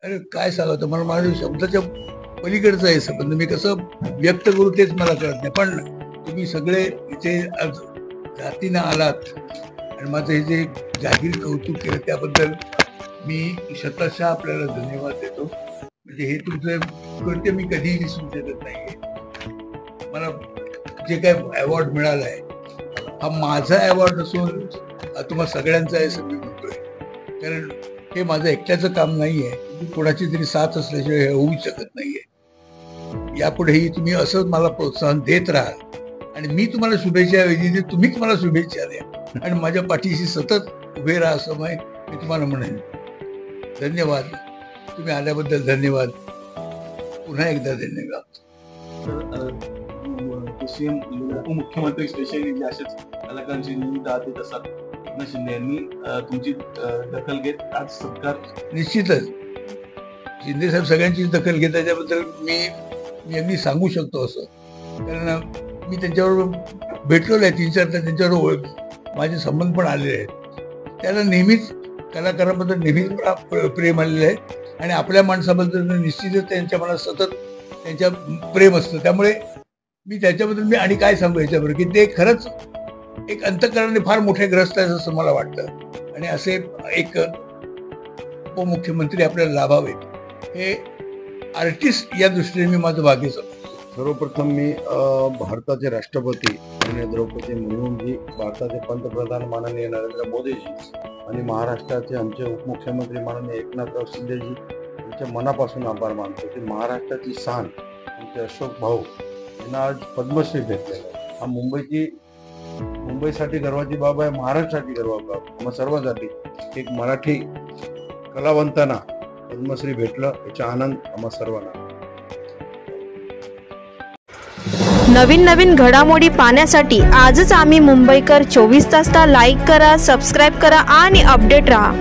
अरे काय सांगतो, मला माझ्या शब्दाच्या पलीकडचं आहे संबंध, मी कसं व्यक्त करू तेच मला कळत नाही. पण तुम्ही सगळे इथे आज जातीनं आलात आणि माझं हे जे जाहीर कौतुक केलं त्याबद्दल मी शतशः आपल्याला धन्यवाद देतो. म्हणजे हे तुमचं कृत्य मी कधीही विसरू शकत नाहीये. मला जे काय अवॉर्ड मिळाला आहे हा माझा अवॉर्ड नसून तुम्हा सगळ्यांचा आहे असं मी म्हणतोय. कारण हे माझं एकट्याचं काम नाही आहे, कोणाची तरी साथ असल्याशिवाय हे होऊ शकत नाहीये. यापुढेही तुम्ही असंच मला प्रोत्साहन देत राहा आणि मी तुम्हाला शुभेच्छा ऐवजी तुम्हीच मला शुभेच्छा द्या आणि माझ्या पाठीशी सतत उभे राहा असं मी तुम्हाला म्हणेन. धन्यवाद. तुम्ही आल्याबद्दल धन्यवाद. पुन्हा एकदा धन्यवाद. उपमुख्यमंत्री स्पेशली जे अशाच कलाकारांची निमित्त आदेत असतात एकनाथ शिंदे यांनी तुमची दखल घेत आज सत्कार. निश्चितच शिंदे साहेब सगळ्यांचीच दखल घेतात, त्याच्याबद्दल मी अगदी सांगू शकतो असं. कारण मी त्यांच्याबरोबर भेटलेलो आहे 3-4 तास, त्यांच्याबरोबर माझे संबंध पण आलेले आहेत. त्याला नेहमीच कलाकारांबद्दल नेहमीच प्रेम आलेलं आहे आणि आपल्या माणसाबद्दल निश्चितच त्यांच्या मनात सतत त्यांच्या प्रेम असतं. त्यामुळे मी त्याच्याबद्दल मी आणि काय सांगू याच्याबरोबर की ते खरंच एक अंतःकरणाने फार मोठे ग्रस्त आहेत असं मला वाटतं आणि असे एक उपमुख्यमंत्री आपल्याला लाभावेत हे आर्टिस्ट या दृष्टीने मी माझं भाग्य समजतो. सर्वप्रथम मी भारताचे राष्ट्रपती माननीय द्रौपदी मुर्मूजी, भारताचे पंतप्रधान माननीय नरेंद्र मोदीजी आणि महाराष्ट्राचे आमचे उपमुख्यमंत्री माननीय एकनाथराव शिंदेजी यांच्या मनापासून आभार मानतो की महाराष्ट्राची शान आमचे अशोक भाऊ यांना आज पद्मश्री भेटलेला आहे. हा मुंबईसाठी गर्वाची बाब आहे, महाराष्ट्रासाठी गर्वाची बाब, आम्हा सर्वांसाठी. एक मराठी कलावंतांना पद्मश्री भेटलं याचा आनंद आम्हा सर्वांना. नवीन घडामोडी पाहण्यासाठी आजच आम्ही मुंबईकर 24 तासला लाईक करा, सबस्क्राईब करा आणि अपडेट रहा.